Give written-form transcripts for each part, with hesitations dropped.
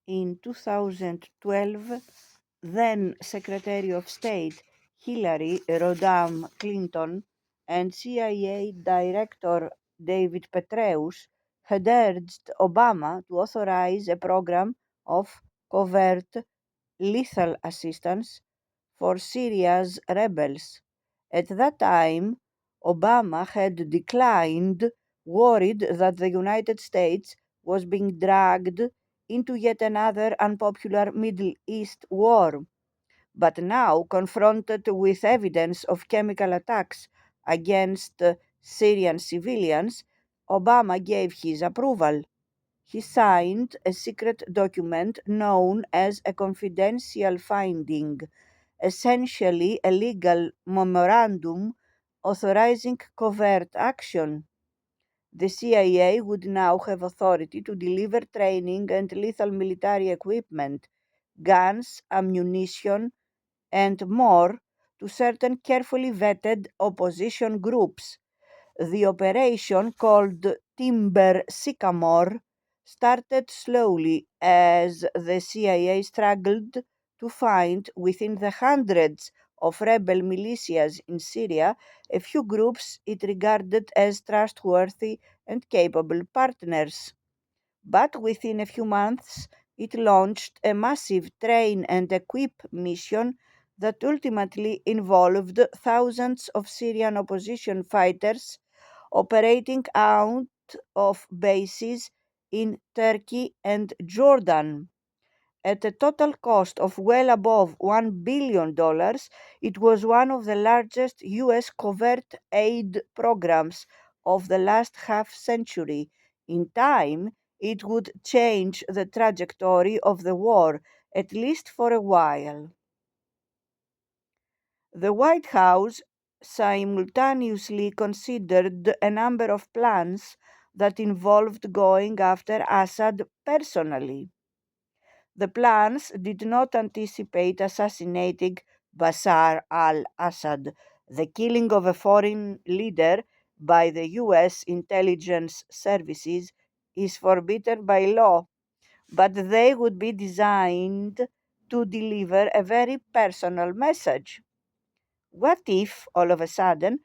In 2012, then Secretary of State Hillary Rodham Clinton and CIA Director David Petraeus had urged Obama to authorize a program of covert lethal assistance for Syria's rebels. At that time, Obama had declined, worried that the United States was being dragged into yet another unpopular Middle East war. But now, confronted with evidence of chemical attacks against Syrian civilians, Obama gave his approval. He signed a secret document known as a confidential finding, essentially a legal memorandum authorizing covert action. The CIA would now have authority to deliver training and lethal military equipment, guns, ammunition, and more to certain carefully vetted opposition groups. The operation, called Timber Sycamore, started slowly as the CIA struggled to find within the hundreds of rebel militias in Syria a few groups it regarded as trustworthy and capable partners. But within a few months, it launched a massive train and equip mission that ultimately involved thousands of Syrian opposition fighters operating out of bases in Turkey and Jordan. At a total cost of well above $1 billion, it was one of the largest U.S. covert aid programs of the last half century. In time, it would change the trajectory of the war, at least for a while. The White House simultaneously considered a number of plans that involved going after Assad personally. The plans did not anticipate assassinating Bashar al-Assad. The killing of a foreign leader by the US intelligence services is forbidden by law, but they would be designed to deliver a very personal message. What if, all of a sudden,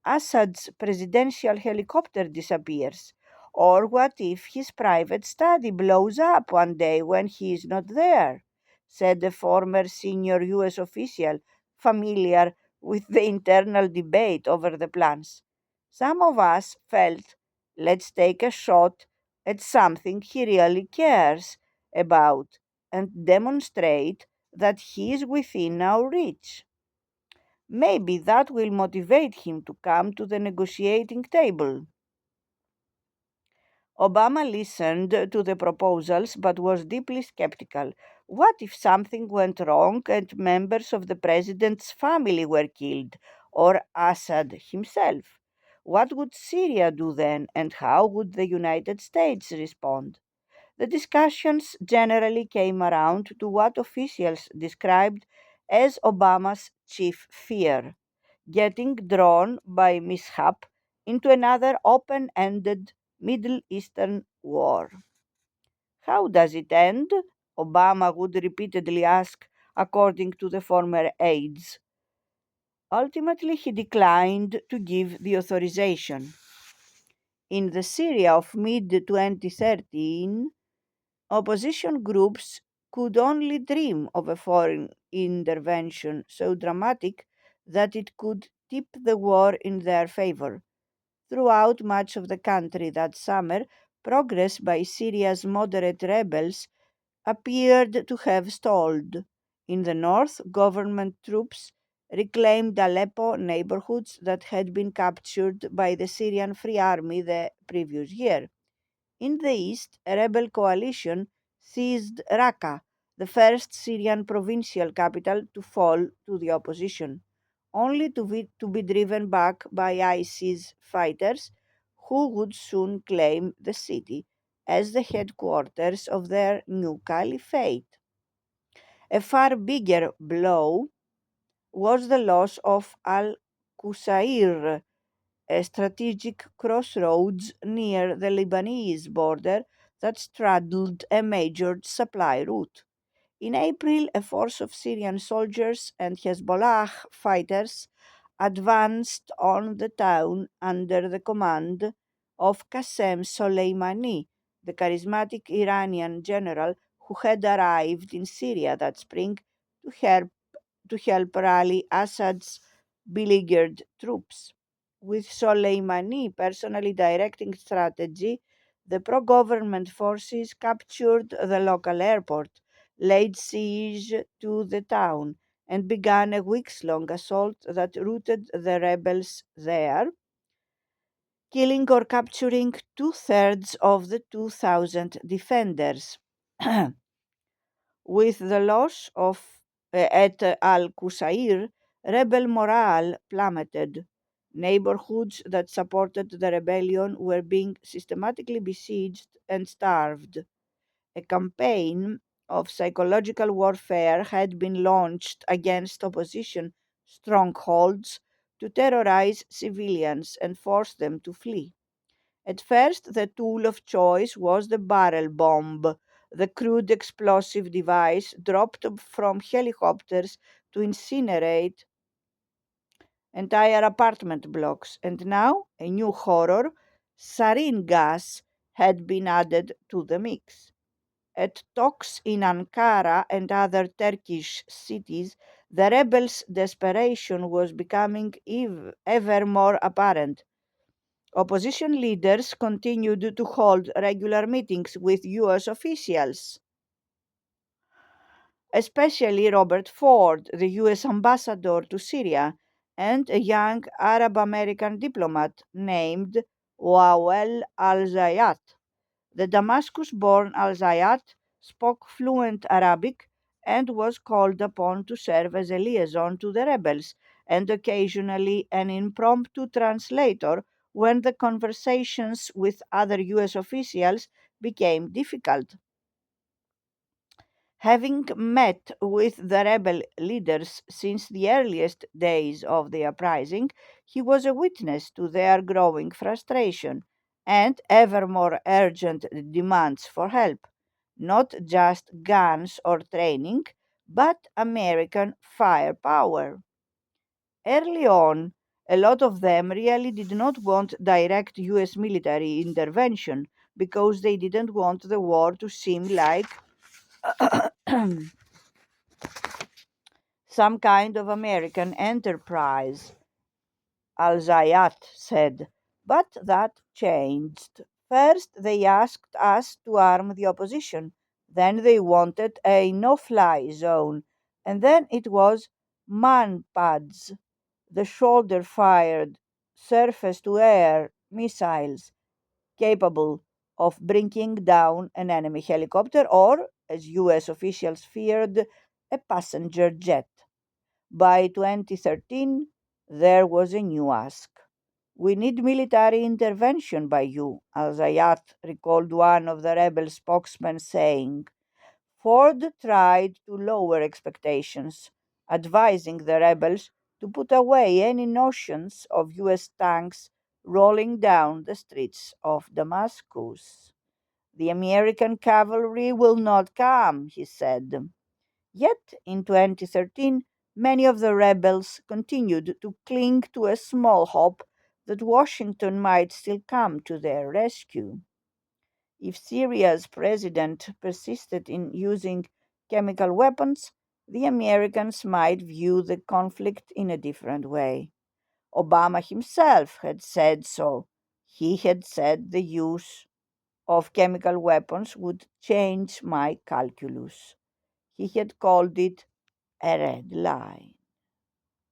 Assad's presidential helicopter disappears? Or what if his private study blows up one day when he is not there? Said a former senior US official familiar with the internal debate over the plans. Some of us felt, let's take a shot at something he really cares about and demonstrate that he is within our reach. Maybe that will motivate him to come to the negotiating table. Obama listened to the proposals but was deeply skeptical. What if something went wrong and members of the president's family were killed, or Assad himself? What would Syria do then, and how would the United States respond? The discussions generally came around to what officials described as Obama's chief fear: getting drawn by mishap into another open ended Middle Eastern war. How does it end? Obama would repeatedly ask, according to the former aides. Ultimately, he declined to give the authorization. In the Syria of mid 2013, opposition groups could only dream of a foreign intervention so dramatic that it could tip the war in their favor. Throughout much of the country that summer, progress by Syria's moderate rebels appeared to have stalled. In the north, government troops reclaimed Aleppo neighborhoods that had been captured by the Syrian Free Army the previous year. In the east, a rebel coalition seized Raqqa, the first Syrian provincial capital to fall to the opposition, only to be driven back by ISIS fighters who would soon claim the city as the headquarters of their new caliphate. A far bigger blow was the loss of Al Qusair, a strategic crossroads near the Lebanese border that straddled a major supply route. In April, a force of Syrian soldiers and Hezbollah fighters advanced on the town under the command of Qasem Soleimani, the charismatic Iranian general who had arrived in Syria that spring to help, to help rally Assad's beleaguered troops. With Soleimani personally directing strategy, the pro government forces captured the local airport, laid siege to the town, and began a weeks long assault that routed the rebels there, killing or capturing two-thirds of the 2,000 defenders. With the loss of at Al Qusair, rebel morale plummeted. Neighborhoods that supported the rebellion were being systematically besieged and starved. A campaign of psychological warfare had been launched against opposition strongholds to terrorize civilians and force them to flee. At first, the tool of choice was the barrel bomb, the crude explosive device dropped from helicopters to incinerate entire apartment blocks. And now, a new horror, sarin gas, had been added to the mix. At talks in Ankara and other Turkish cities, the rebels' desperation was becoming ever more apparent. Opposition leaders continued to hold regular meetings with US officials, especially Robert Ford, the US ambassador to Syria, and a young Arab American diplomat named Wawel al Zayat. The Damascus born al Zayat spoke fluent Arabic and was called upon to serve as a liaison to the rebels and occasionally an impromptu translator when the conversations with other US officials became difficult. Having met with the rebel leaders since the earliest days of the uprising, he was a witness to their growing frustration and ever more urgent demands for help, not just guns or training, but American firepower. Early on, a lot of them really did not want direct US military intervention because they didn't want the war to seem like some kind of American enterprise, Al Zayat said. But that changed. First, they asked us to arm the opposition. Then they wanted a no fly zone. And then it was manpads, the shoulder fired, surface to air missiles capable of bringing down an enemy helicopter or, as US officials feared, a passenger jet. By 2013, there was a new ask. We need military intervention by you, Al Zayat recalled one of the rebel spokesmen saying. Ford tried to lower expectations, advising the rebels to put away any notions of US tanks rolling down the streets of Damascus. The American cavalry will not come, he said. Yet, in 2013, many of the rebels continued to cling to a small hope that Washington might still come to their rescue. If Syria's president persisted in using chemical weapons, the Americans might view the conflict in a different way. Obama himself had said so. He had said the use of chemical weapons would change my calculus. He had called it a red line.